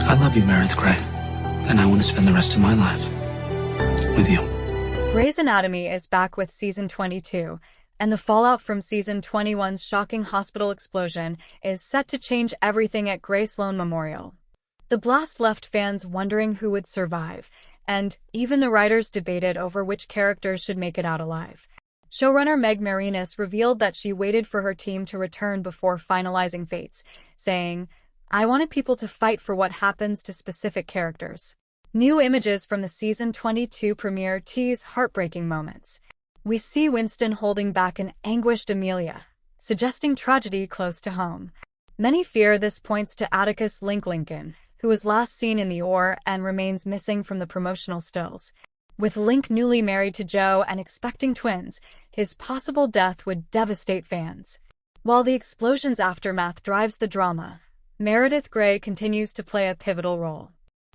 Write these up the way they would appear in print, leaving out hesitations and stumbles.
I love you, Meredith Grey, and I want to spend the rest of my life with you. Grey's Anatomy is back with Season 22, and the fallout from Season 21's shocking hospital explosion is set to change everything at Grey Sloan Memorial. The blast left fans wondering who would survive, and even the writers debated over which characters should make it out alive. Showrunner Meg Marinis revealed that she waited for her team to return before finalizing fates, saying, "I wanted people to fight for what happens to specific characters." New images from the Season 22 premiere tease heartbreaking moments. We see Winston holding back an anguished Amelia, suggesting tragedy close to home. Many fear this points to Atticus Lincoln, who was last seen in the oar and remains missing from the promotional stills. With Link newly married to Jo and expecting twins, his possible death would devastate fans. While the explosion's aftermath drives the drama, Meredith Grey continues to play a pivotal role.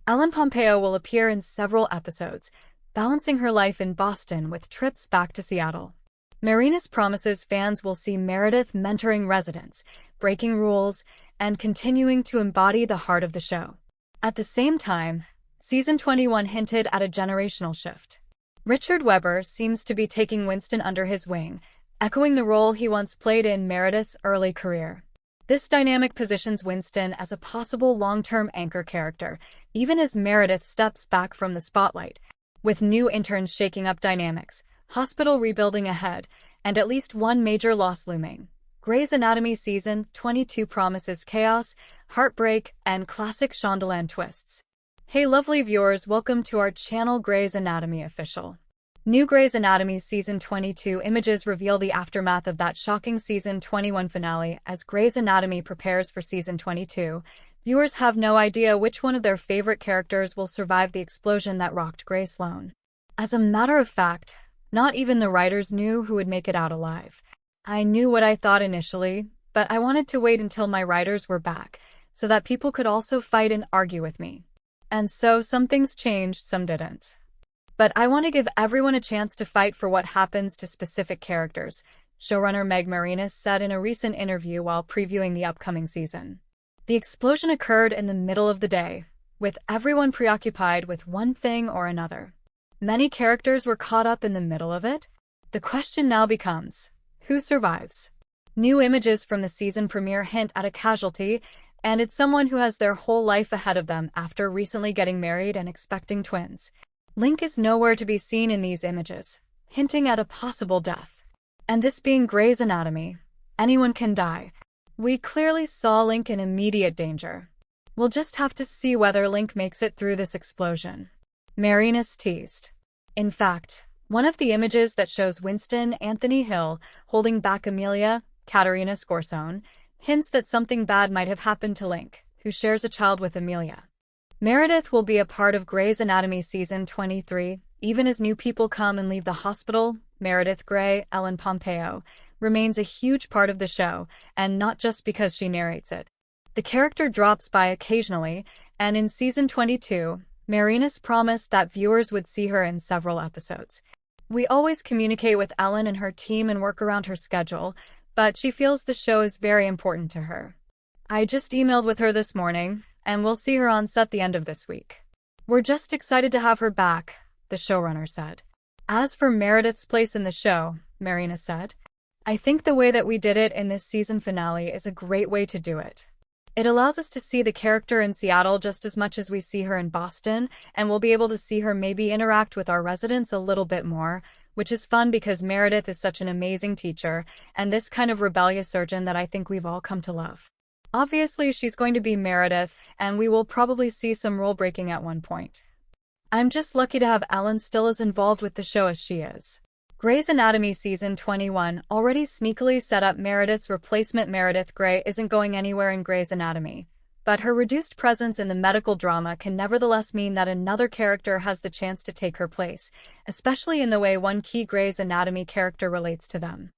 Ellen Pompeo will appear in several episodes, balancing her life in Boston with trips back to Seattle. Marinis promises fans will see Meredith mentoring residents, breaking rules, and continuing to embody the heart of the show. At the same time, Season 21 hinted at a generational shift. Richard Webber seems to be taking Winston under his wing, echoing the role he once played in Meredith's early career. This dynamic positions Winston as a possible long-term anchor character, even as Meredith steps back from the spotlight. With new interns shaking up dynamics, hospital rebuilding ahead, and at least one major loss looming, Grey's Anatomy Season 22 promises chaos, heartbreak, and classic Shondaland twists. Hey lovely viewers, welcome to our channel Grey's Anatomy Official. New Grey's Anatomy Season 22 images reveal the aftermath of that shocking Season 21 finale. As Grey's Anatomy prepares for Season 22, viewers have no idea which one of their favorite characters will survive the explosion that rocked Grey Sloan. As a matter of fact, not even the writers knew who would make it out alive. I knew what I thought initially, but I wanted to wait until my writers were back, so that people could also fight and argue with me. And so some things changed, some didn't. But I want to give everyone a chance to fight for what happens to specific characters, showrunner Meg Marinis said in a recent interview while previewing the upcoming season. The explosion occurred in the middle of the day, with everyone preoccupied with one thing or another. Many characters were caught up in the middle of it. The question now becomes, who survives? New images from the season premiere hint at a casualty, and it's someone who has their whole life ahead of them after recently getting married and expecting twins. Link is nowhere to be seen in these images, hinting at a possible death. And this being Grey's Anatomy, anyone can die. We clearly saw Link in immediate danger. We'll just have to see whether Link makes it through this explosion. Marinis teased. In fact, one of the images that shows Winston Anthony Hill holding back Amelia, Katerina Scorsone, hints that something bad might have happened to Link, who shares a child with Amelia. Meredith will be a part of Grey's Anatomy Season 23, even as new people come and leave the hospital. Meredith Grey, Ellen Pompeo, remains a huge part of the show, and not just because she narrates it. The character drops by occasionally, and in Season 22, Marinis promised that viewers would see her in several episodes. We always communicate with Ellen and her team and work around her schedule, but she feels the show is very important to her. I just emailed with her this morning, and we'll see her on set the end of this week. We're just excited to have her back, the showrunner said. As for Meredith's place in the show, Marinis said, I think the way that we did it in this season finale is a great way to do it. It allows us to see the character in Seattle just as much as we see her in Boston, and we'll be able to see her maybe interact with our residents a little bit more, which is fun because Meredith is such an amazing teacher, and this kind of rebellious surgeon that I think we've all come to love. Obviously, she's going to be Meredith, and we will probably see some role breaking at one point. I'm just lucky to have Ellen still as involved with the show as she is. Grey's Anatomy Season 21 already sneakily set up Meredith's replacement. Meredith Grey isn't going anywhere in Grey's Anatomy, but her reduced presence in the medical drama can nevertheless mean that another character has the chance to take her place, especially in the way one key Grey's Anatomy character relates to them.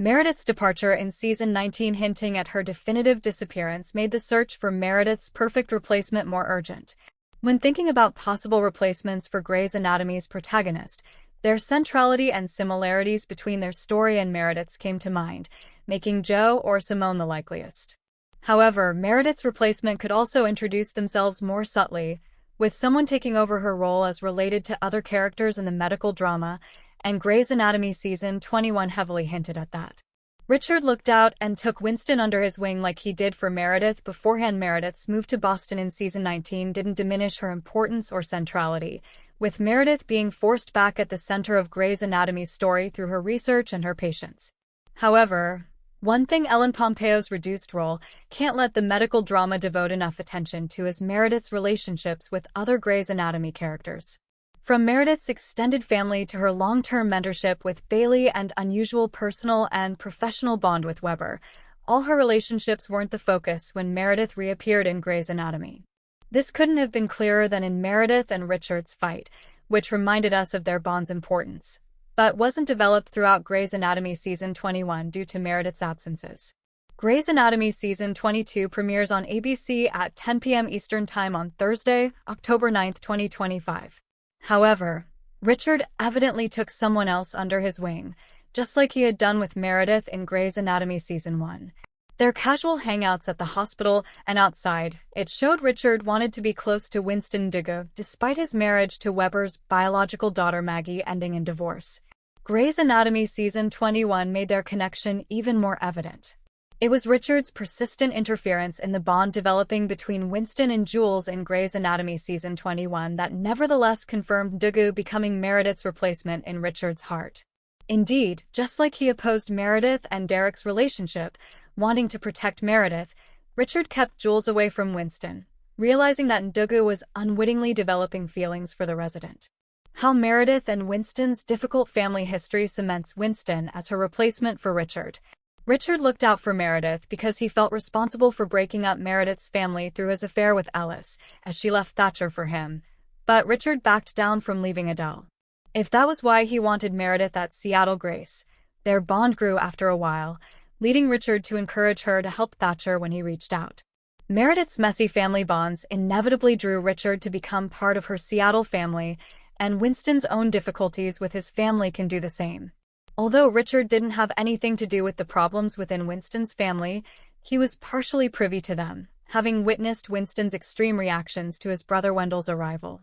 Meredith's departure in Season 19, hinting at her definitive disappearance, made the search for Meredith's perfect replacement more urgent. When thinking about possible replacements for Grey's Anatomy's protagonist, their centrality and similarities between their story and Meredith's came to mind, making Jo or Simone the likeliest. However, Meredith's replacement could also introduce themselves more subtly, with someone taking over her role as related to other characters in the medical drama, and Grey's Anatomy Season 21 heavily hinted at that. Richard looked out and took Winston under his wing like he did for Meredith beforehand. Meredith's move to Boston in Season 19 didn't diminish her importance or centrality, with Meredith being forced back at the center of Grey's Anatomy's story through her research and her patients. However, one thing Ellen Pompeo's reduced role can't let the medical drama devote enough attention to is Meredith's relationships with other Grey's Anatomy characters. From Meredith's extended family to her long-term mentorship with Bailey and unusual personal and professional bond with Weber, all her relationships weren't the focus when Meredith reappeared in Grey's Anatomy. This couldn't have been clearer than in Meredith and Richard's fight, which reminded us of their bond's importance, but wasn't developed throughout Grey's Anatomy Season 21 due to Meredith's absences. Grey's Anatomy Season 22 premieres on ABC at 10 p.m. Eastern Time on Thursday, October 9, 2025. However, Richard evidently took someone else under his wing, just like he had done with Meredith in Grey's Anatomy Season 1. Their casual hangouts at the hospital and outside, it showed Richard wanted to be close to Winston Dugu despite his marriage to Weber's biological daughter Maggie ending in divorce. Grey's Anatomy Season 21 made their connection even more evident. It was Richard's persistent interference in the bond developing between Winston and Jules in Grey's Anatomy Season 21 that nevertheless confirmed Dugu becoming Meredith's replacement in Richard's heart. Indeed, just like he opposed Meredith and Derek's relationship, wanting to protect Meredith, Richard kept Jules away from Winston, realizing that Dugu was unwittingly developing feelings for the resident. How Meredith and Winston's difficult family history cements Winston as her replacement for Richard. Richard looked out for Meredith because he felt responsible for breaking up Meredith's family through his affair with Ellis, as she left Thatcher for him, but Richard backed down from leaving Adele. If that was why he wanted Meredith at Seattle Grace, their bond grew after a while, leading Richard to encourage her to help Thatcher when he reached out. Meredith's messy family bonds inevitably drew Richard to become part of her Seattle family, and Winston's own difficulties with his family can do the same. Although Richard didn't have anything to do with the problems within Winston's family, he was partially privy to them, having witnessed Winston's extreme reactions to his brother Wendell's arrival.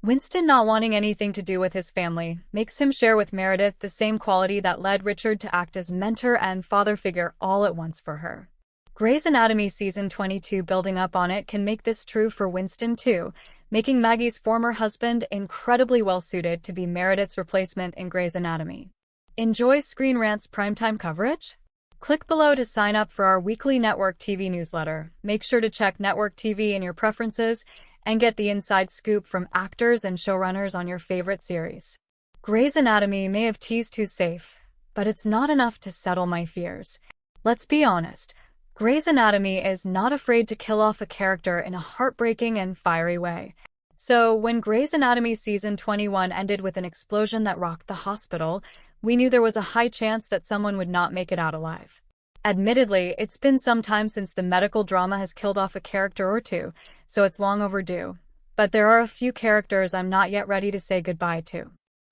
Winston not wanting anything to do with his family makes him share with Meredith the same quality that led Richard to act as mentor and father figure all at once for her. Grey's Anatomy Season 22 building up on it can make this true for Winston too, making Maggie's former husband incredibly well-suited to be Meredith's replacement in Grey's Anatomy. Enjoy Screen Rant's primetime coverage? Click below to sign up for our weekly Network TV newsletter. Make sure to check Network TV in your preferences and get the inside scoop from actors and showrunners on your favorite series. Grey's Anatomy may have teased who's safe, but it's not enough to settle my fears. Let's be honest, Grey's Anatomy is not afraid to kill off a character in a heartbreaking and fiery way. So, when Grey's Anatomy Season 21 ended with an explosion that rocked the hospital, we knew there was a high chance that someone would not make it out alive. Admittedly, it's been some time since the medical drama has killed off a character or two, so it's long overdue. But there are a few characters I'm not yet ready to say goodbye to.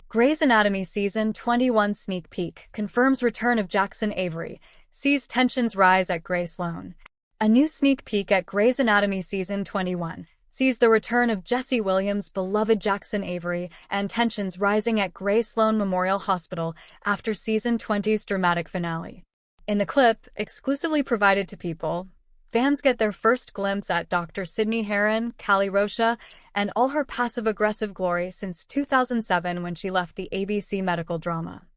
Grey's Anatomy Season 21 sneak peek confirms return of Jackson Avery, sees tensions rise at Grey Sloan. A new sneak peek at Grey's Anatomy Season 21 sees the return of Jesse Williams' beloved Jackson Avery and tensions rising at Grey Sloan Memorial Hospital after Season 20's dramatic finale. In the clip, exclusively provided to People, fans get their first glimpse at Dr. Sydney Herron, Callie Rocha, and all her passive-aggressive glory since 2007 when she left the ABC medical drama.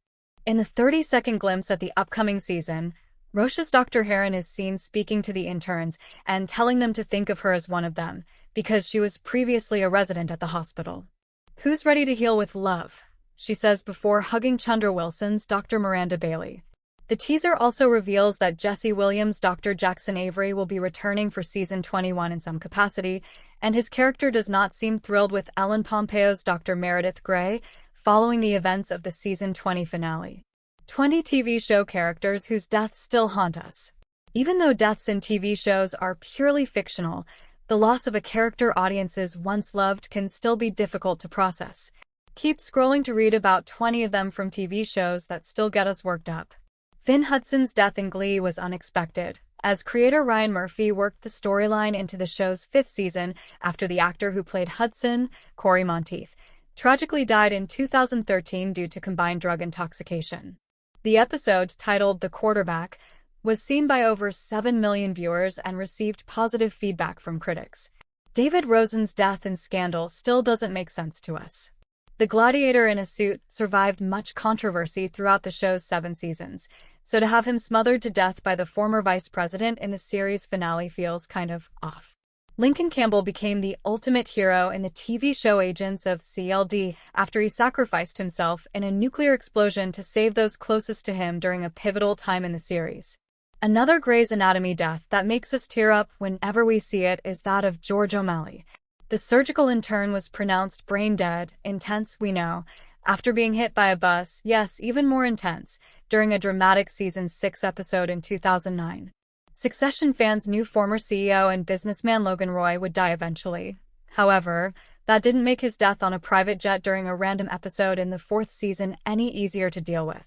In the 30-second glimpse at the upcoming season, Rocha's Dr. Herron is seen speaking to the interns and telling them to think of her as one of them, because she was previously a resident at the hospital. "Who's ready to heal with love?" she says before hugging Chandra Wilson's Dr. Miranda Bailey. The teaser also reveals that Jesse Williams' Dr. Jackson Avery will be returning for Season 21 in some capacity, and his character does not seem thrilled with Ellen Pompeo's Dr. Meredith Grey following the events of the Season 20 finale. 20 TV show characters whose deaths still haunt us. Even though deaths in TV shows are purely fictional, the loss of a character audiences once loved can still be difficult to process. Keep scrolling to read about 20 of them from TV shows that still get us worked up. Finn Hudson's death in Glee was unexpected, as creator Ryan Murphy worked the storyline into the show's 5th season after the actor who played Hudson, Corey Monteith, tragically died in 2013 due to combined drug intoxication. The episode, titled The Quarterback, was seen by over 7 million viewers and received positive feedback from critics. David Rosen's death in Scandal still doesn't make sense to us. The gladiator in a suit survived much controversy throughout the show's 7 seasons, so to have him smothered to death by the former vice president in the series finale feels kind of off. Lincoln Campbell became the ultimate hero in the TV show Agents of CLD after he sacrificed himself in a nuclear explosion to save those closest to him during a pivotal time in the series. Another Grey's Anatomy death that makes us tear up whenever we see it is that of George O'Malley. The surgical intern was pronounced brain dead, intense, we know, after being hit by a bus, yes, even more intense, during a dramatic Season 6 episode in 2009. Succession fans knew former CEO and businessman Logan Roy would die eventually. However, that didn't make his death on a private jet during a random episode in the 4th season any easier to deal with.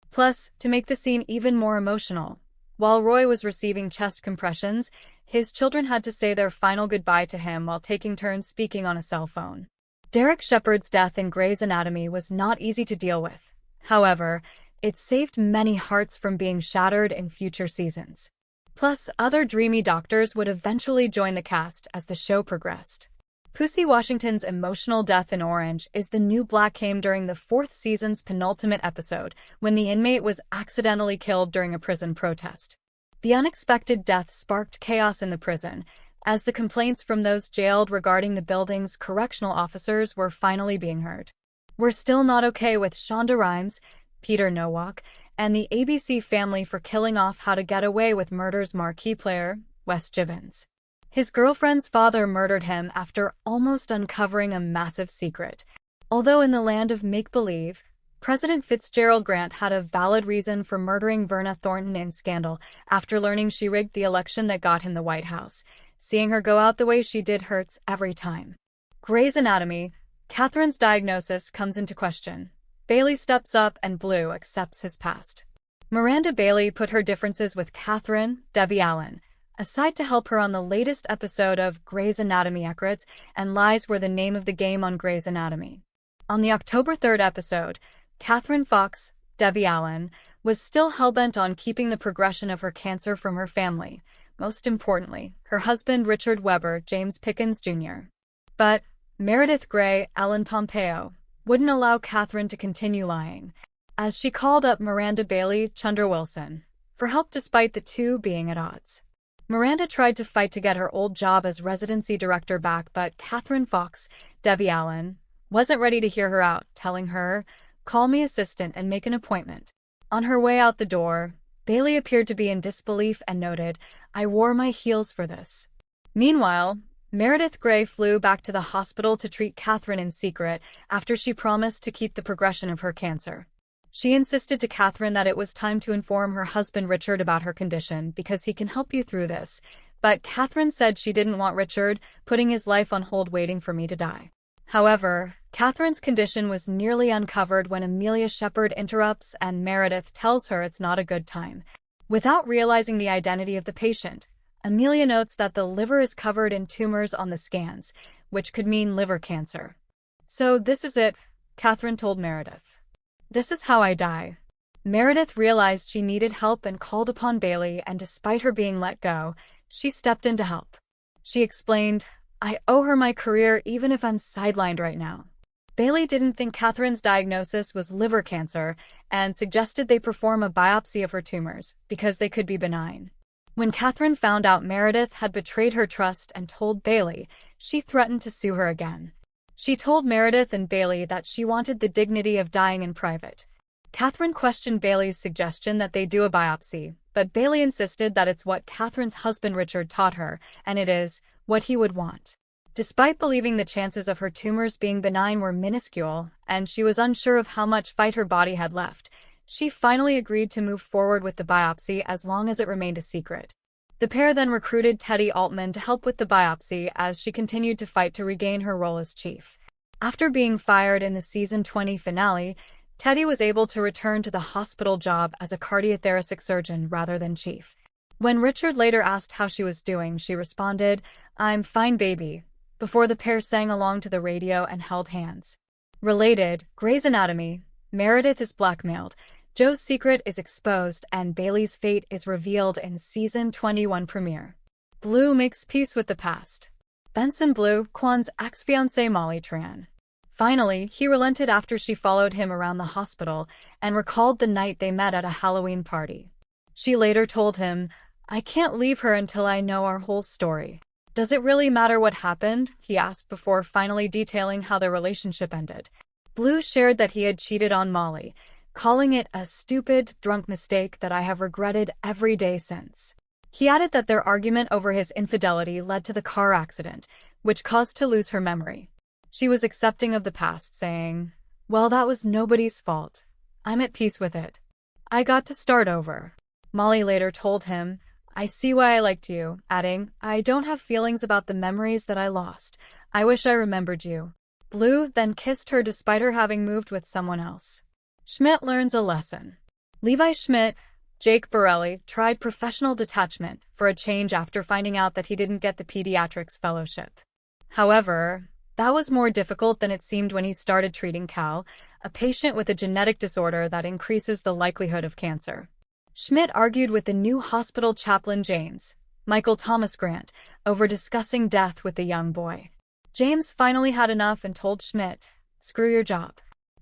Plus, to make the scene even more emotional, while Roy was receiving chest compressions, his children had to say their final goodbye to him while taking turns speaking on a cell phone. Derek Shepherd's death in Grey's Anatomy was not easy to deal with. However, it saved many hearts from being shattered in future seasons. Plus, other dreamy doctors would eventually join the cast as the show progressed. Pussy Washington's emotional death in Orange is the New Black came during the 4th season's penultimate episode, when the inmate was accidentally killed during a prison protest. The unexpected death sparked chaos in the prison, as the complaints from those jailed regarding the building's correctional officers were finally being heard. We're still not okay with Shonda Rhimes, Peter Nowak, and the ABC family for killing off How to Get Away with Murder's marquee player, Wes Givens. His girlfriend's father murdered him after almost uncovering a massive secret. Although in the land of make-believe, President Fitzgerald Grant had a valid reason for murdering Verna Thornton in Scandal after learning she rigged the election that got him the White House. Seeing her go out the way she did hurts every time. Grey's Anatomy, Catherine's diagnosis comes into question. Bailey steps up and Blue accepts his past. Miranda Bailey put her differences with Catherine, Debbie Allen, aside to help her on the latest episode of Grey's Anatomy Secrets, and lies were the name of the game on Grey's Anatomy. On the October 3rd episode, Catherine Fox, Debbie Allen, was still hellbent on keeping the progression of her cancer from her family, most importantly, her husband Richard Weber, James Pickens Jr. But Meredith Grey, Ellen Pompeo, wouldn't allow Catherine to continue lying, as she called up Miranda Bailey, Chunder Wilson, for help despite the two being at odds. Miranda tried to fight to get her old job as residency director back, but Catherine Fox, Debbie Allen, wasn't ready to hear her out, telling her, "Call me assistant and make an appointment." On her way out the door, Bailey appeared to be in disbelief and noted, "I wore my heels for this." Meanwhile, Meredith Grey flew back to the hospital to treat Catherine in secret after she promised to keep the progression of her cancer. She insisted to Catherine that it was time to inform her husband Richard about her condition because he can help you through this, but Catherine said she didn't want Richard putting his life on hold waiting for me to die. However, Catherine's condition was nearly uncovered when Amelia Shepherd interrupts and Meredith tells her it's not a good time. Without realizing the identity of the patient, Amelia notes that the liver is covered in tumors on the scans, which could mean liver cancer. "So this is it," Catherine told Meredith. "This is how I die." Meredith realized she needed help and called upon Bailey, and despite her being let go, she stepped in to help. She explained, "I owe her my career even if I'm sidelined right now." Bailey didn't think Catherine's diagnosis was liver cancer and suggested they perform a biopsy of her tumors because they could be benign. When Catherine found out Meredith had betrayed her trust and told Bailey, she threatened to sue her again. She told Meredith and Bailey that she wanted the dignity of dying in private. Catherine questioned Bailey's suggestion that they do a biopsy, but Bailey insisted that it's what Catherine's husband Richard taught her, and it is what he would want. Despite believing the chances of her tumors being benign were minuscule, and she was unsure of how much fight her body had left, she finally agreed to move forward with the biopsy as long as it remained a secret. The pair then recruited Teddy Altman to help with the biopsy as she continued to fight to regain her role as chief. After being fired in the season 20 finale, Teddy was able to return to the hospital job as a cardiothoracic surgeon rather than chief. When Richard later asked how she was doing, she responded, "I'm fine, baby," before the pair sang along to the radio and held hands. Related, Grey's Anatomy, Meredith is blackmailed, Joe's secret is exposed, and Bailey's fate is revealed in Season 21 premiere. Blue makes peace with the past. Benson Blue, Kwan's ex-fiancée Molly Tran. Finally, he relented after she followed him around the hospital and recalled the night they met at a Halloween party. She later told him, "I can't leave her until I know our whole story." "Does it really matter what happened?" he asked before finally detailing how their relationship ended. Blue shared that he had cheated on Molly, calling it a stupid, drunk mistake that I have regretted every day since. He added that their argument over his infidelity led to the car accident, which caused her to lose her memory. She was accepting of the past, saying, "Well, that was nobody's fault. I'm at peace with it. I got to start over." Molly later told him, "I see why I liked you," adding, "I don't have feelings about the memories that I lost. I wish I remembered you." Blue then kissed her despite her having moved with someone else. Schmidt learns a lesson. Levi Schmidt, Jake Borelli, tried professional detachment for a change after finding out that he didn't get the pediatrics fellowship. However, that was more difficult than it seemed when he started treating Cal, a patient with a genetic disorder that increases the likelihood of cancer. Schmidt argued with the new hospital chaplain James, Michael Thomas Grant, over discussing death with the young boy. James finally had enough and told Schmidt, "Screw your job.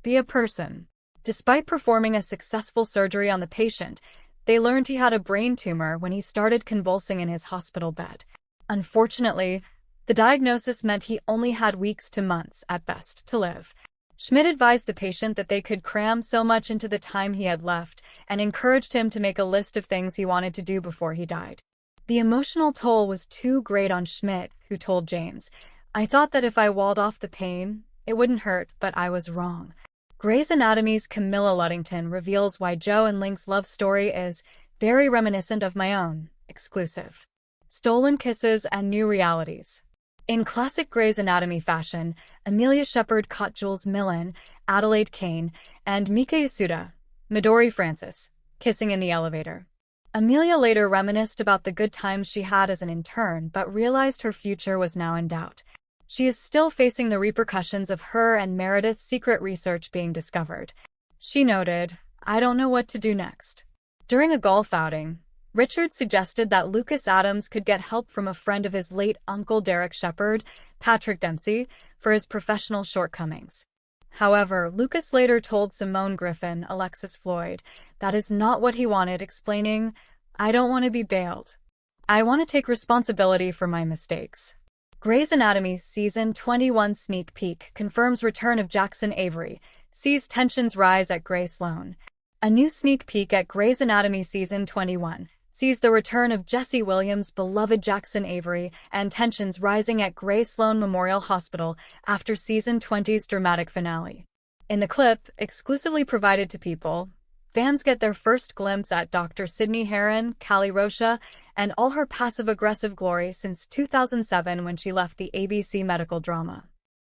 Be a person." Despite performing a successful surgery on the patient, they learned he had a brain tumor when he started convulsing in his hospital bed. Unfortunately, the diagnosis meant he only had weeks to months, at best, to live. Schmidt advised the patient that they could cram so much into the time he had left and encouraged him to make a list of things he wanted to do before he died. The emotional toll was too great on Schmidt, who told James, "I thought that if I walled off the pain, it wouldn't hurt, but I was wrong." Grey's Anatomy's Camilla Luddington reveals why Joe and Link's love story is very reminiscent of my own, exclusive. Stolen kisses and new realities. In classic Grey's Anatomy fashion, Amelia Shepherd caught Jules Millen, Adelaide Kane, and Mika Yasuda, Midori Francis, kissing in the elevator. Amelia later reminisced about the good times she had as an intern but realized her future was now in doubt. She is still facing the repercussions of her and Meredith's secret research being discovered. She noted, "I don't know what to do next." During a golf outing, Richard suggested that Lucas Adams could get help from a friend of his late uncle Derek Shepherd, Patrick Dempsey, for his professional shortcomings. However, Lucas later told Simone Griffin, Alexis Floyd, that is not what he wanted, explaining, "I don't want to be bailed. I want to take responsibility for my mistakes." Grey's Anatomy Season 21 sneak peek confirms return of Jackson Avery, sees tensions rise at Grey Sloan. A new sneak peek at Grey's Anatomy Season 21 sees the return of Jesse Williams' beloved Jackson Avery and tensions rising at Grey Sloan Memorial Hospital after Season 20's dramatic finale. In the clip, exclusively provided to People, fans get their first glimpse at Dr. Sydney Herron, Callie Rocha, and all her passive-aggressive glory since 2007 when she left the ABC medical drama.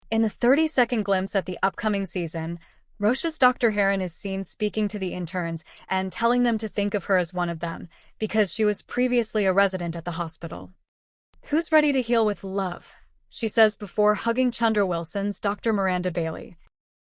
In the 30-second glimpse at the upcoming season, Rocha's Dr. Herron is seen speaking to the interns and telling them to think of her as one of them, because she was previously a resident at the hospital. "Who's ready to heal with love?" she says before hugging Chandra Wilson's Dr. Miranda Bailey.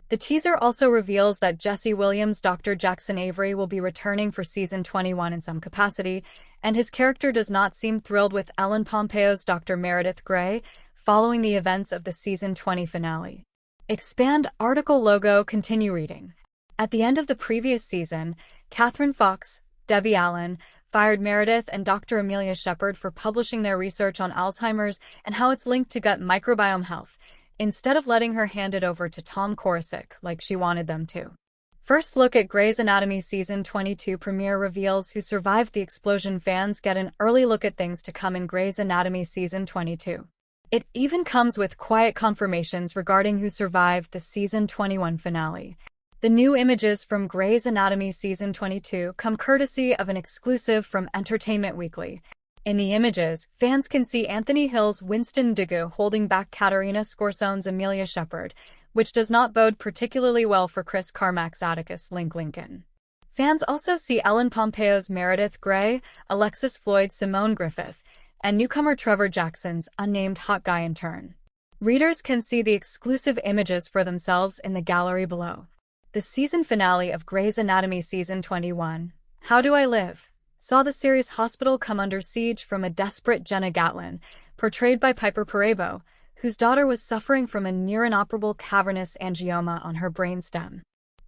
The teaser also reveals that Jesse Williams' Dr. Jackson Avery will be returning for Season 21 in some capacity, and his character does not seem thrilled with Ellen Pompeo's Dr. Meredith Grey following the events of the Season 20 finale. Expand article logo. Continue reading. At the end of the previous season, Catherine Fox, Debbie Allen, fired Meredith and Dr. Amelia Shepherd for publishing their research on Alzheimer's and how it's linked to gut microbiome health, instead of letting her hand it over to Tom Korosik like she wanted them to. First look at Grey's Anatomy Season 22 premiere reveals who survived the explosion. Fans get an early look at things to come in Grey's Anatomy Season 22. It even comes with quiet confirmations regarding who survived the Season 21 finale. The new images from Grey's Anatomy Season 22 come courtesy of an exclusive from Entertainment Weekly. In the images, fans can see Anthony Hill's Winston Dugu holding back Katerina Scorsone's Amelia Shepherd, which does not bode particularly well for Chris Carmack's Atticus Link Lincoln. Fans also see Ellen Pompeo's Meredith Grey, Alexis Floyd's Simone Griffith, and newcomer Trevor Jackson's unnamed hot guy intern. Readers can see the exclusive images for themselves in the gallery below. The season finale of Grey's Anatomy Season 21, How Do I Live?, saw the series' hospital come under siege from a desperate Jenna Gatlin, portrayed by Piper Perabo, whose daughter was suffering from a near-inoperable cavernous angioma on her brainstem.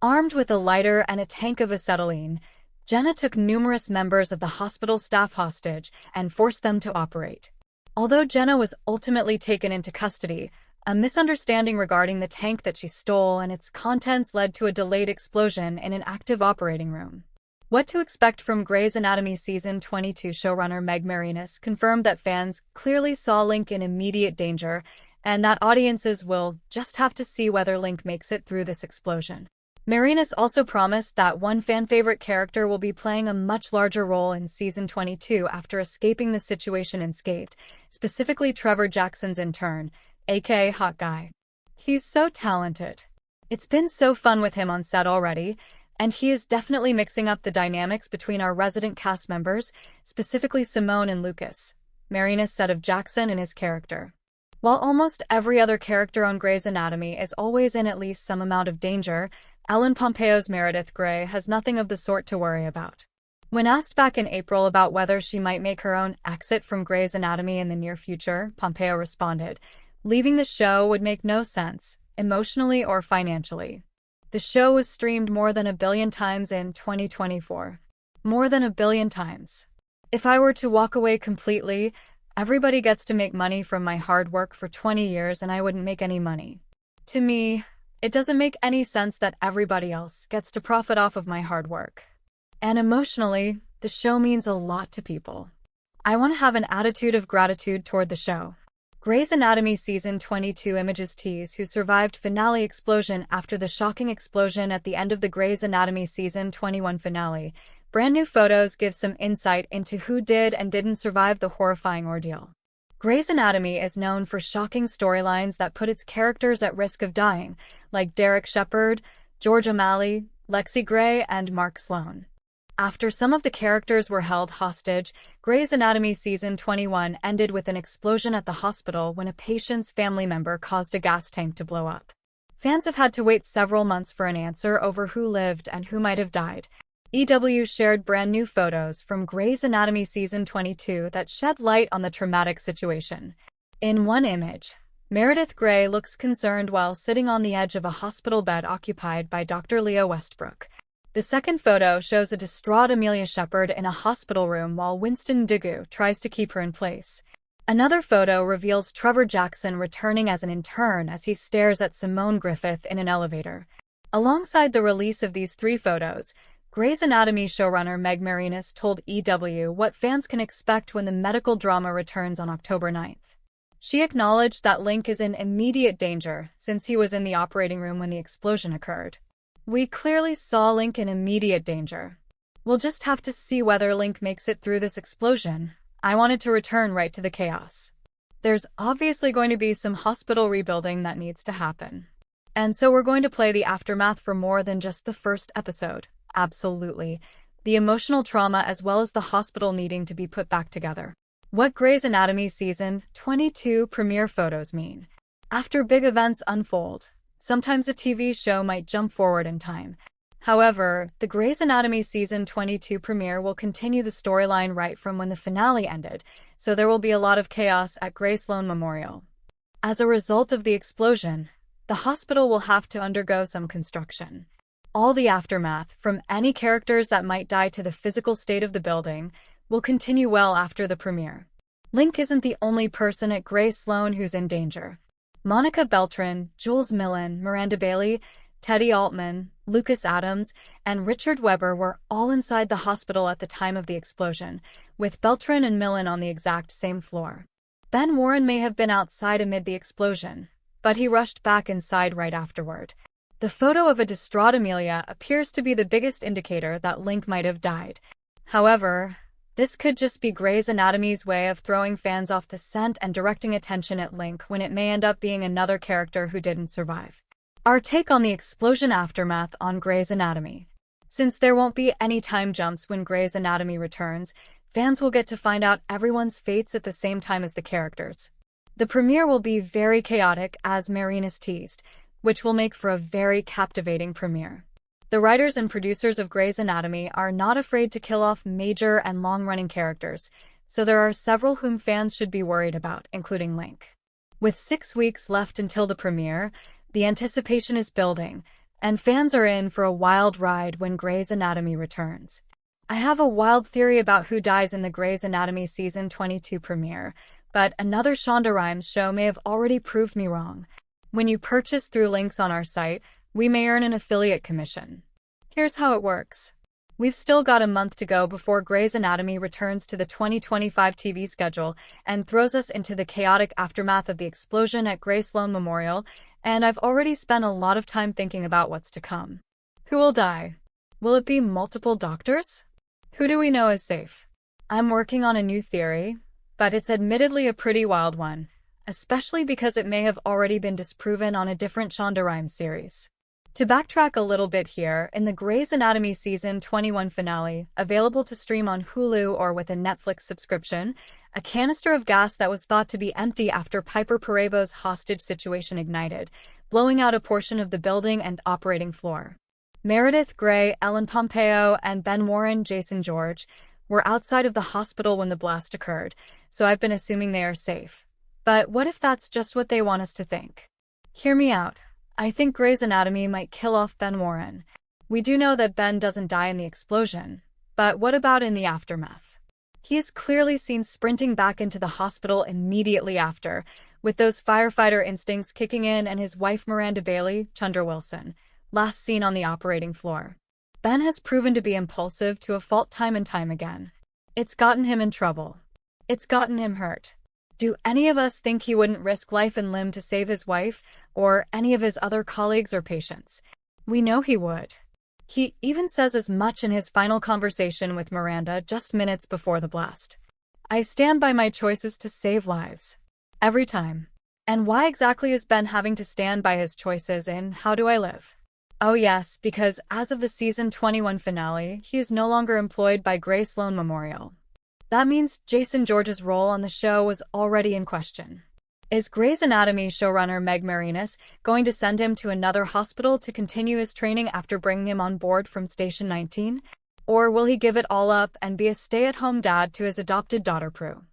Armed with a lighter and a tank of acetylene, Jenna took numerous members of the hospital staff hostage and forced them to operate. Although Jenna was ultimately taken into custody, a misunderstanding regarding the tank that she stole and its contents led to a delayed explosion in an active operating room. What to expect from Grey's Anatomy Season 22 showrunner Meg Marinis confirmed that fans clearly saw Link in immediate danger and that audiences will just have to see whether Link makes it through this explosion. Marinis also promised that one fan-favorite character will be playing a much larger role in Season 22 after escaping the situation unscathed, specifically Trevor Jackson's intern, aka Hot Guy. He's so talented. It's been so fun with him on set already, and he is definitely mixing up the dynamics between our resident cast members, specifically Simone and Lucas, Marinis said of Jackson and his character. While almost every other character on Grey's Anatomy is always in at least some amount of danger, Ellen Pompeo's Meredith Grey has nothing of the sort to worry about. When asked back in April about whether she might make her own exit from Grey's Anatomy in the near future, Pompeo responded, "Leaving the show would make no sense, emotionally or financially. The show was streamed more than 1 billion times in 2024. More than 1 billion times. If I were to walk away completely, everybody gets to make money from my hard work for 20 years and I wouldn't make any money. To me, it doesn't make any sense that everybody else gets to profit off of my hard work. And emotionally, the show means a lot to people. I want to have an attitude of gratitude toward the show." Grey's Anatomy Season 22 images tease who survived finale explosion after the shocking explosion at the end of the Grey's Anatomy Season 21 finale. Brand new photos give some insight into who did and didn't survive the horrifying ordeal. Grey's Anatomy is known for shocking storylines that put its characters at risk of dying, like Derek Shepherd, George O'Malley, Lexi Gray, and Mark Sloan. After some of the characters were held hostage, Grey's Anatomy Season 21 ended with an explosion at the hospital when a patient's family member caused a gas tank to blow up. Fans have had to wait several months for an answer over who lived and who might have died. EW shared brand new photos from Grey's Anatomy Season 22 that shed light on the traumatic situation. In one image, Meredith Grey looks concerned while sitting on the edge of a hospital bed occupied by Dr. Leah Westbrook. The second photo shows a distraught Amelia Shepherd in a hospital room while Winston Dugu tries to keep her in place. Another photo reveals Trevor Jackson returning as an intern as he stares at Simone Griffith in an elevator. Alongside the release of these 3 photos, Grey's Anatomy showrunner Meg Marinis told EW what fans can expect when the medical drama returns on October 9th. She acknowledged that Link is in immediate danger since he was in the operating room when the explosion occurred. "We clearly saw Link in immediate danger. We'll just have to see whether Link makes it through this explosion. I wanted to return right to the chaos. There's obviously going to be some hospital rebuilding that needs to happen. And so we're going to play the aftermath for more than just the first episode. Absolutely. The emotional trauma as well as the hospital needing to be put back together." What Grey's Anatomy Season 22 premiere photos mean. After big events unfold, sometimes a TV show might jump forward in time. However, the Grey's Anatomy Season 22 premiere will continue the storyline right from when the finale ended, so there will be a lot of chaos at Grey Sloan Memorial. As a result of the explosion, the hospital will have to undergo some construction. All the aftermath, from any characters that might die to the physical state of the building, will continue well after the premiere. Link isn't the only person at Grey Sloan who's in danger. Monica Beltran, Jules Millen, Miranda Bailey, Teddy Altman, Lucas Adams, and Richard Webber were all inside the hospital at the time of the explosion, with Beltran and Millen on the exact same floor. Ben Warren may have been outside amid the explosion, but he rushed back inside right afterward. The photo of a distraught Amelia appears to be the biggest indicator that Link might have died. However, this could just be Grey's Anatomy's way of throwing fans off the scent and directing attention at Link when it may end up being another character who didn't survive. Our take on the explosion aftermath on Grey's Anatomy. Since there won't be any time jumps when Grey's Anatomy returns, fans will get to find out everyone's fates at the same time as the characters. The premiere will be very chaotic, as Marinus teased, which will make for a very captivating premiere. The writers and producers of Grey's Anatomy are not afraid to kill off major and long-running characters, so there are several whom fans should be worried about, including Link. With 6 weeks left until the premiere, the anticipation is building, and fans are in for a wild ride when Grey's Anatomy returns. I have a wild theory about who dies in the Grey's Anatomy Season 22 premiere, but another Shonda Rhimes show may have already proved me wrong. When you purchase through links on our site, we may earn an affiliate commission. Here's how it works. We've still got a month to go before Grey's Anatomy returns to the 2025 TV schedule and throws us into the chaotic aftermath of the explosion at Gray Sloan Memorial, and I've already spent a lot of time thinking about what's to come. Who will die? Will it be multiple doctors? Who do we know is safe? I'm working on a new theory, but it's admittedly a pretty wild one, especially because it may have already been disproven on a different Shonda Rhimes series. To backtrack a little bit here, in the Grey's Anatomy Season 21 finale, available to stream on Hulu or with a Netflix subscription, a canister of gas that was thought to be empty after Piper Perebo's hostage situation ignited, blowing out a portion of the building and operating floor. Meredith Grey, Ellen Pompeo, and Ben Warren, Jason George, were outside of the hospital when the blast occurred, so I've been assuming they are safe. But what if that's just what they want us to think? Hear me out. I think Grey's Anatomy might kill off Ben Warren. We do know that Ben doesn't die in the explosion, but what about in the aftermath? He is clearly seen sprinting back into the hospital immediately after, with those firefighter instincts kicking in, and his wife Miranda Bailey, Chandra Wilson, last seen on the operating floor. Ben has proven to be impulsive to a fault time and time again. It's gotten him in trouble. It's gotten him hurt. Do any of us think he wouldn't risk life and limb to save his wife, or any of his other colleagues or patients? We know he would. He even says as much in his final conversation with Miranda just minutes before the blast. I stand by my choices to save lives. Every time. And why exactly is Ben having to stand by his choices in How Do I Live? Oh yes, because as of the Season 21 finale, he is no longer employed by Gray Sloan Memorial. That means Jason George's role on the show was already in question. Is Grey's Anatomy showrunner Meg Marinus going to send him to another hospital to continue his training after bringing him on board from Station 19? Or will he give it all up and be a stay-at-home dad to his adopted daughter Prue?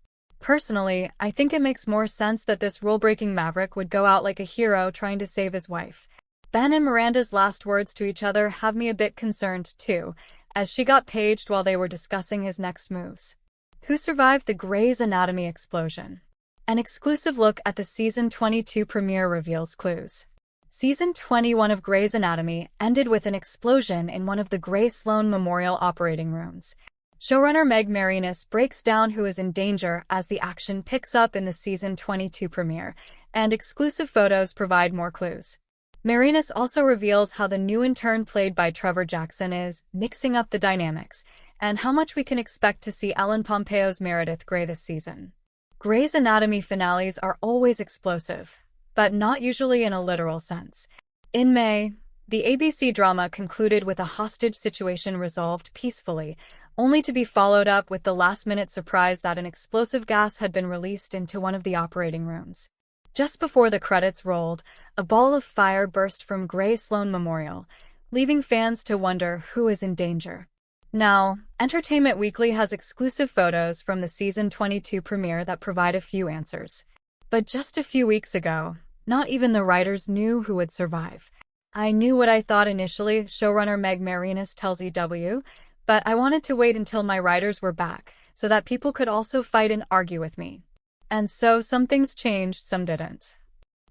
Personally, I think it makes more sense that this rule-breaking maverick would go out like a hero trying to save his wife. Ben and Miranda's last words to each other have me a bit concerned too, as she got paged while they were discussing his next moves. Who survived the Grey's Anatomy explosion? An exclusive look at the Season 22 premiere reveals clues. Season 21 of Grey's Anatomy ended with an explosion in one of the Gray Sloan Memorial operating rooms. Showrunner Meg Marinus breaks down who is in danger as the action picks up in the Season 22 premiere, and exclusive photos provide more clues. Marinus also reveals how the new intern played by Trevor Jackson is mixing up the dynamics, and how much we can expect to see Ellen Pompeo's Meredith Grey this season. Grey's Anatomy finales are always explosive, but not usually in a literal sense. In May, the ABC drama concluded with a hostage situation resolved peacefully, only to be followed up with the last-minute surprise that an explosive gas had been released into one of the operating rooms. Just before the credits rolled, a ball of fire burst from Gray Sloan Memorial, leaving fans to wonder who is in danger. Now, Entertainment Weekly has exclusive photos from the Season 22 premiere that provide a few answers. But just a few weeks ago, not even the writers knew who would survive. I knew what I thought initially, showrunner Meg Marinus tells EW, but I wanted to wait until my writers were back, so that people could also fight and argue with me. And so some things changed, some didn't.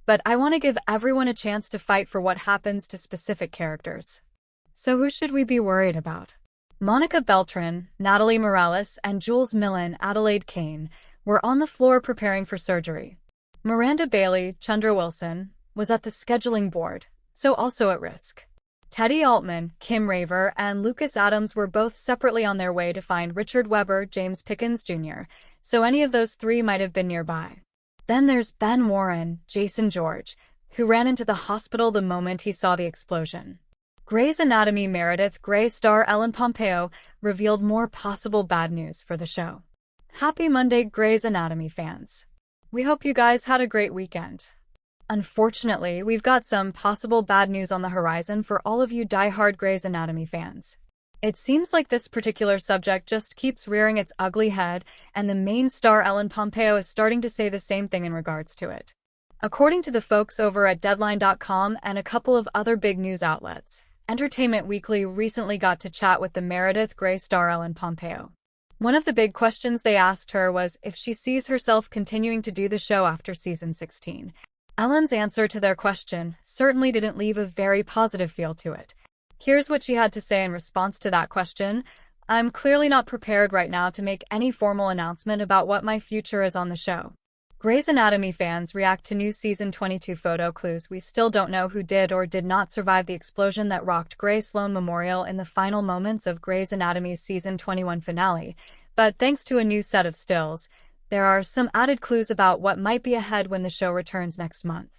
But I want to give everyone a chance to fight for what happens to specific characters. So who should we be worried about? Monica Beltran, Natalie Morales, and Jules Millen, Adelaide Kane, were on the floor preparing for surgery. Miranda Bailey, Chandra Wilson, was at the scheduling board, so also at risk. Teddy Altman, Kim Raver, and Lucas Adams were both separately on their way to find Richard Webber, James Pickens Jr., so any of those three might have been nearby. Then there's Ben Warren, Jason George, who ran into the hospital the moment he saw the explosion. Grey's Anatomy Meredith Grey star Ellen Pompeo revealed more possible bad news for the show. Happy Monday, Grey's Anatomy fans. We hope you guys had a great weekend. Unfortunately, we've got some possible bad news on the horizon for all of you die-hard Grey's Anatomy fans. It seems like this particular subject just keeps rearing its ugly head, and the main star Ellen Pompeo is starting to say the same thing in regards to it. According to the folks over at Deadline.com and a couple of other big news outlets, Entertainment Weekly recently got to chat with the Meredith Grey star Ellen Pompeo. One of the big questions they asked her was if she sees herself continuing to do the show after season 16. Ellen's answer to their question certainly didn't leave a very positive feel to it. Here's what she had to say in response to that question. I'm clearly not prepared right now to make any formal announcement about what my future is on the show. Grey's Anatomy fans react to new season 22 photo clues. We still don't know who did or did not survive the explosion that rocked Grey Sloan Memorial in the final moments of Grey's Anatomy's season 21 finale, but thanks to a new set of stills, there are some added clues about what might be ahead when the show returns next month.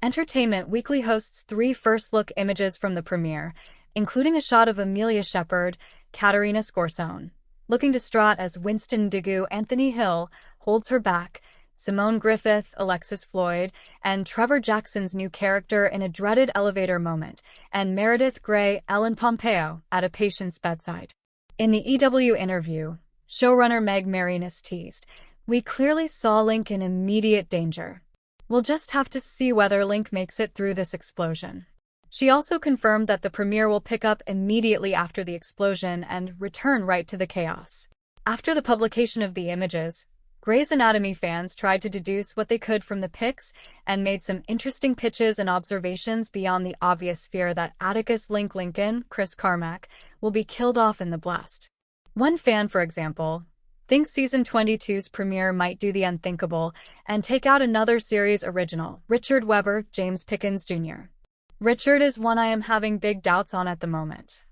Entertainment Weekly hosts 3 first-look images from the premiere, including a shot of Amelia Shepherd, Katerina Scorsone, looking distraught as Winston Dugu, Anthony Hill holds her back, Simone Griffith, Alexis Floyd, and Trevor Jackson's new character in a dreaded elevator moment, and Meredith Grey, Ellen Pompeo, at a patient's bedside. In the EW interview, showrunner Meg Marinus teased, "We clearly saw Link in immediate danger. We'll just have to see whether Link makes it through this explosion." She also confirmed that the premiere will pick up immediately after the explosion and return right to the chaos. After the publication of the images, Grey's Anatomy fans tried to deduce what they could from the pics and made some interesting pitches and observations beyond the obvious fear that Atticus Link Lincoln, Chris Carmack, will be killed off in the blast. One fan, for example, thinks season 22's premiere might do the unthinkable and take out another series original, Richard Webber, James Pickens Jr. Richard is one I am having big doubts on at the moment.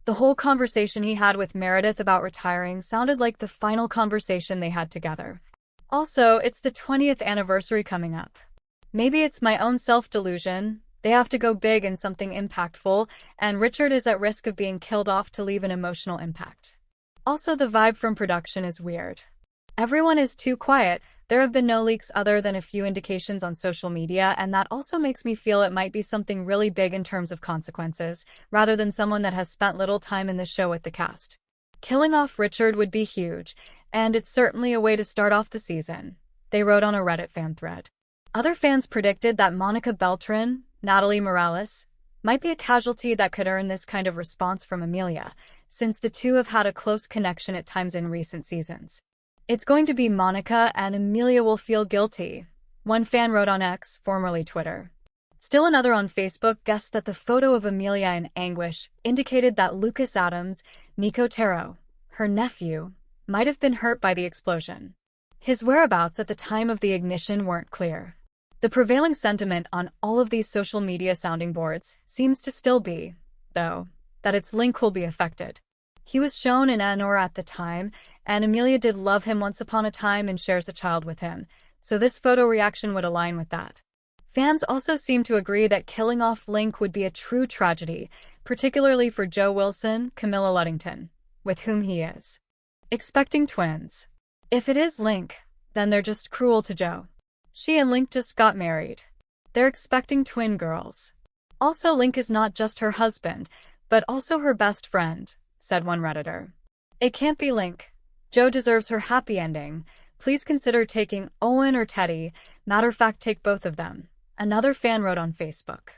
The whole conversation he had with Meredith about retiring sounded like the final conversation they had together. Also, it's the 20th anniversary coming up. Maybe it's my own self-delusion. They have to go big in something impactful, and Richard is at risk of being killed off to leave an emotional impact. Also, the vibe from production is weird. Everyone is too quiet. There have been no leaks other than a few indications on social media, and that also makes me feel it might be something really big in terms of consequences, rather than someone that has spent little time in the show with the cast. Killing off Richard would be huge, and it's certainly a way to start off the season, they wrote on a Reddit fan thread. Other fans predicted that Monica Beltran, Natalie Morales, might be a casualty that could earn this kind of response from Amelia, since the two have had a close connection at times in recent seasons. It's going to be Monica, and Amelia will feel guilty, one fan wrote on X, formerly Twitter. Still another on Facebook guessed that the photo of Amelia in anguish indicated that Lucas Adams, Nicotero, her nephew, might have been hurt by the explosion. His whereabouts at the time of the ignition weren't clear. The prevailing sentiment on all of these social media sounding boards seems to still be, though, that its Link will be affected. He was shown in Anor at the time, and Amelia did love him once upon a time and shares a child with him, so this photo reaction would align with that. Fans also seem to agree that killing off Link would be a true tragedy, particularly for Joe Wilson, Camilla Luddington, with whom he is expecting twins. If it is Link, then they're just cruel to Joe. She and Link just got married. They're expecting twin girls. Also, Link is not just her husband, but also her best friend, said one Redditor. It can't be Link. Joe deserves her happy ending. Please consider taking Owen or Teddy. Matter of fact, take both of them. Another fan wrote on Facebook.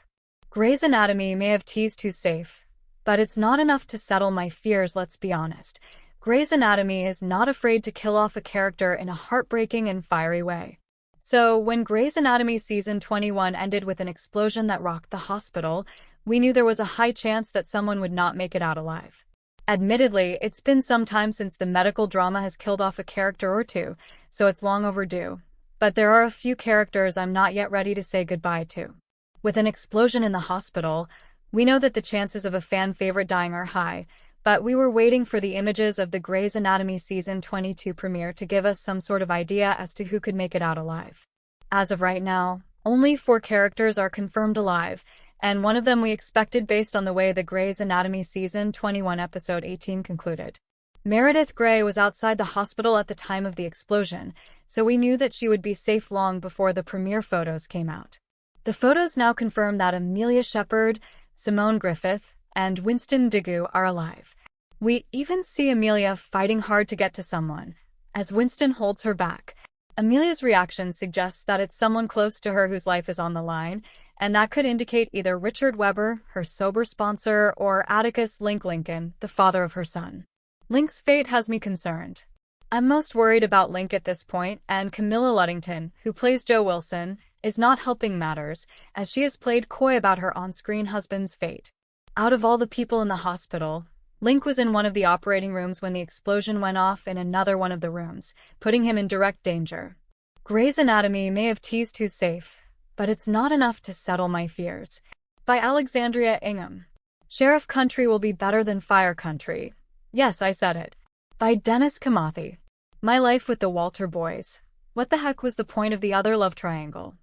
Grey's Anatomy may have teased who's safe, but it's not enough to settle my fears, let's be honest. Grey's Anatomy is not afraid to kill off a character in a heartbreaking and fiery way. So, when Grey's Anatomy season 21 ended with an explosion that rocked the hospital, we knew there was a high chance that someone would not make it out alive. Admittedly, it's been some time since the medical drama has killed off a character or two, so it's long overdue. But there are a few characters I'm not yet ready to say goodbye to. With an explosion in the hospital, we know that the chances of a fan favorite dying are high, but we were waiting for the images of the Grey's Anatomy season 22 premiere to give us some sort of idea as to who could make it out alive. As of right now, only 4 characters are confirmed alive, and one of them we expected based on the way the Grey's Anatomy Season 21 Episode 18 concluded. Meredith Grey was outside the hospital at the time of the explosion, so we knew that she would be safe long before the premiere photos came out. The photos now confirm that Amelia Shepherd, Simone Griffith, and Winston Dugu are alive. We even see Amelia fighting hard to get to someone, as Winston holds her back. Amelia's reaction suggests that it's someone close to her whose life is on the line, and that could indicate either Richard Webber, her sober sponsor, or Atticus Link Lincoln, the father of her son. Link's fate has me concerned. I'm most worried about Link at this point, and Camilla Luddington, who plays Jo Wilson, is not helping matters, as she has played coy about her on-screen husband's fate. Out of all the people in the hospital, Link was in one of the operating rooms when the explosion went off in another one of the rooms, putting him in direct danger. Grey's Anatomy may have teased who's safe, but it's not enough to settle my fears. By Alexandria Ingham. Sheriff Country will be better than Fire Country. Yes, I said it. By Dennis Kamathi. My Life with the Walter Boys. What the heck was the point of the other love triangle?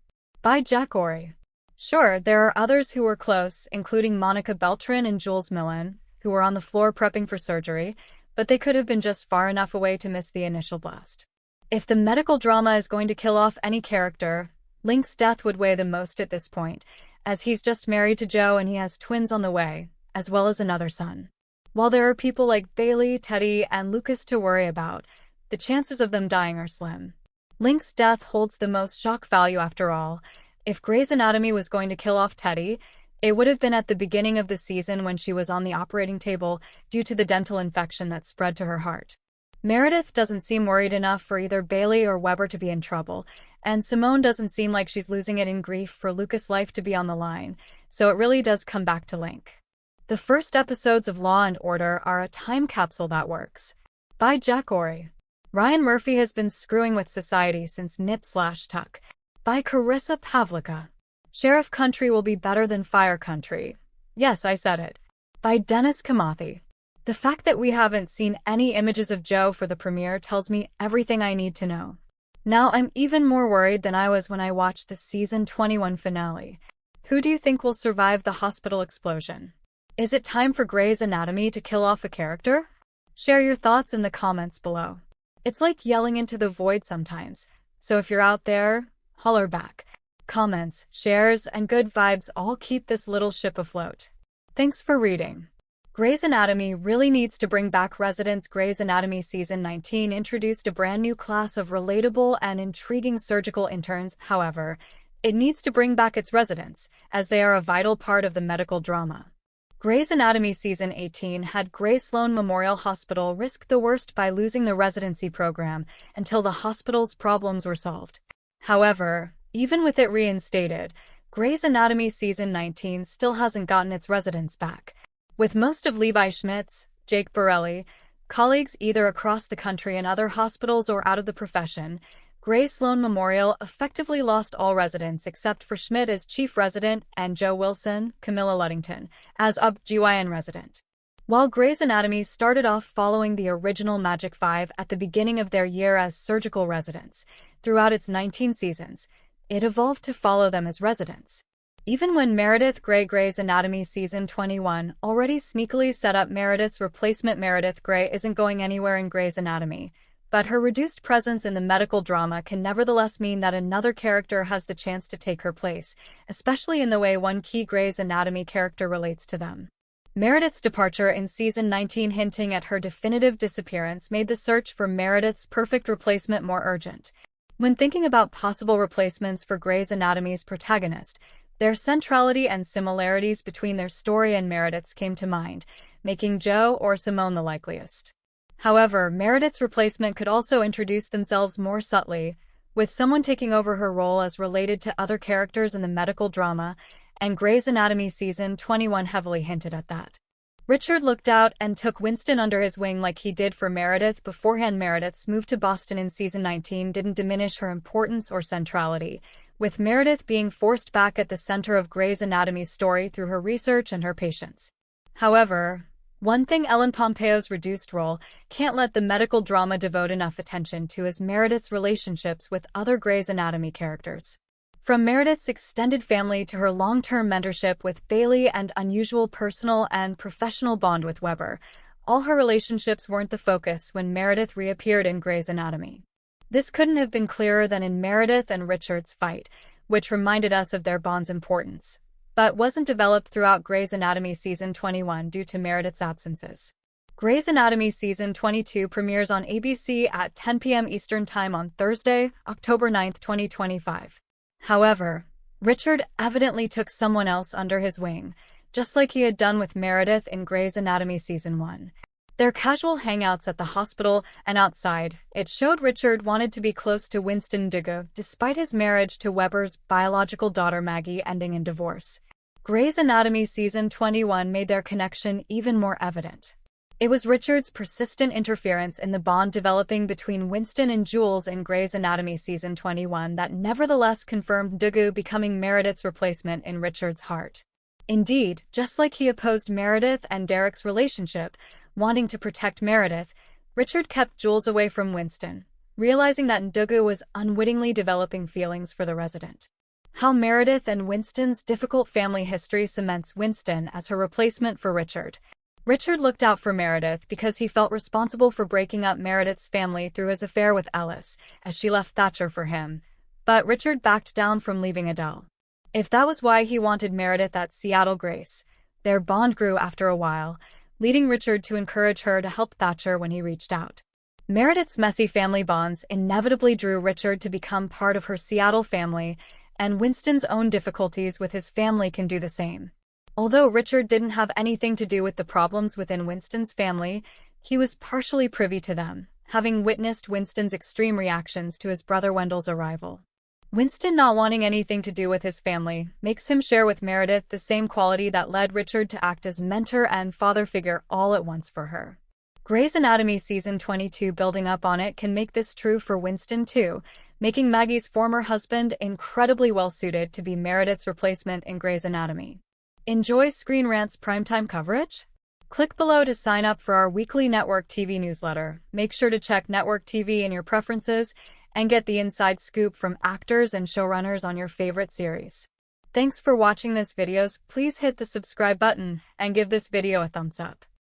By Jack Ory. Sure, there are others who were close, including Monica Beltran and Jules Millen, who were on the floor prepping for surgery, but they could have been just far enough away to miss the initial blast. If the medical drama is going to kill off any character, Link's death would weigh the most at this point, as he's just married to Jo and he has twins on the way, as well as another son. While there are people like Bailey, Teddy, and Lucas to worry about, the chances of them dying are slim. Link's death holds the most shock value after all. If Grey's Anatomy was going to kill off Teddy, it would have been at the beginning of the season when she was on the operating table due to the dental infection that spread to her heart. Meredith doesn't seem worried enough for either Bailey or Webber to be in trouble, and Simone doesn't seem like she's losing it in grief for Lucas' life to be on the line, so it really does come back to Link. The first episodes of Law and Order are a time capsule that works. By Jack Ory. Ryan Murphy has been screwing with society since Nip/Tuck. By Carissa Pavlica. Sheriff Country will be better than Fire Country. Yes, I said it. By Dennis Kamathi. The fact that we haven't seen any images of Jo for the premiere tells me everything I need to know. Now I'm even more worried than I was when I watched the Season 21 finale. Who do you think will survive the hospital explosion? Is it time for Grey's Anatomy to kill off a character? Share your thoughts in the comments below. It's like yelling into the void sometimes, so if you're out there, holler back. Comments, shares, and good vibes all keep this little ship afloat. Thanks for reading. Grey's Anatomy really needs to bring back residents. Grey's Anatomy Season 19 introduced a brand new class of relatable and intriguing surgical interns. However, it needs to bring back its residents, as they are a vital part of the medical drama. Grey's Anatomy Season 18 had Grey Sloan Memorial Hospital risk the worst by losing the residency program until the hospital's problems were solved. However, even with it reinstated, Grey's Anatomy Season 19 still hasn't gotten its residents back. With most of Levi Schmidt's, Jake Borelli, colleagues either across the country in other hospitals or out of the profession, Grey Sloan Memorial effectively lost all residents except for Schmidt as chief resident and Jo Wilson, Camilla Luddington, as OB/GYN resident. While Grey's Anatomy started off following the original Magic 5 at the beginning of their year as surgical residents, throughout its 19 seasons, it evolved to follow them as residents. Even when Meredith Grey Grey's Anatomy Season 21 already sneakily set up Meredith's replacement, Meredith Grey isn't going anywhere in Grey's Anatomy, but her reduced presence in the medical drama can nevertheless mean that another character has the chance to take her place, especially in the way one key Grey's Anatomy character relates to them. Meredith's departure in Season 19, hinting at her definitive disappearance, made the search for Meredith's perfect replacement more urgent. When thinking about possible replacements for Grey's Anatomy's protagonist, their centrality and similarities between their story and Meredith's came to mind, making Jo or Simone the likeliest. However, Meredith's replacement could also introduce themselves more subtly, with someone taking over her role as related to other characters in the medical drama, and Grey's Anatomy Season 21 heavily hinted at that. Richard looked out and took Winston under his wing like he did for Meredith beforehand. Meredith's move to Boston in Season 19 didn't diminish her importance or centrality, with Meredith being forced back at the center of Grey's Anatomy's story through her research and her patients. However, one thing Ellen Pompeo's reduced role can't let the medical drama devote enough attention to is Meredith's relationships with other Grey's Anatomy characters. From Meredith's extended family to her long-term mentorship with Bailey and unusual personal and professional bond with Weber, all her relationships weren't the focus when Meredith reappeared in Grey's Anatomy. This couldn't have been clearer than in Meredith and Richard's fight, which reminded us of their bond's importance, but wasn't developed throughout Grey's Anatomy Season 21 due to Meredith's absences. Grey's Anatomy Season 22 premieres on ABC at 10 p.m. Eastern Time on Thursday, October 9, 2025. However, Richard evidently took someone else under his wing, just like he had done with Meredith in Grey's Anatomy Season 1. Their casual hangouts at the hospital and outside, it showed Richard wanted to be close to Winston Dugu despite his marriage to Weber's biological daughter Maggie ending in divorce. Grey's Anatomy Season 21 made their connection even more evident. It was Richard's persistent interference in the bond developing between Winston and Jules in Grey's Anatomy Season 21 that nevertheless confirmed Dugu becoming Meredith's replacement in Richard's heart. Indeed, just like he opposed Meredith and Derek's relationship, wanting to protect Meredith, Richard kept Jules away from Winston, realizing that Dugu was unwittingly developing feelings for the resident. How Meredith and Winston's difficult family history cements Winston as her replacement for Richard. Richard looked out for Meredith because he felt responsible for breaking up Meredith's family through his affair with Ellis, as she left Thatcher for him. But Richard backed down from leaving Adele. If that was why he wanted Meredith at Seattle Grace, their bond grew after a while, leading Richard to encourage her to help Thatcher when he reached out. Meredith's messy family bonds inevitably drew Richard to become part of her Seattle family, and Winston's own difficulties with his family can do the same. Although Richard didn't have anything to do with the problems within Winston's family, he was partially privy to them, having witnessed Winston's extreme reactions to his brother Wendell's arrival. Winston not wanting anything to do with his family makes him share with Meredith the same quality that led Richard to act as mentor and father figure all at once for her. Grey's Anatomy Season 22 building up on it can make this true for Winston too, making Maggie's former husband incredibly well-suited to be Meredith's replacement in Grey's Anatomy. Enjoy Screen Rant's primetime coverage? Click below to sign up for our weekly Network TV newsletter. Make sure to check Network TV in your preferences and get the inside scoop from actors and showrunners on your favorite series. Thanks for watching this video. Please hit the subscribe button and give this video a thumbs up.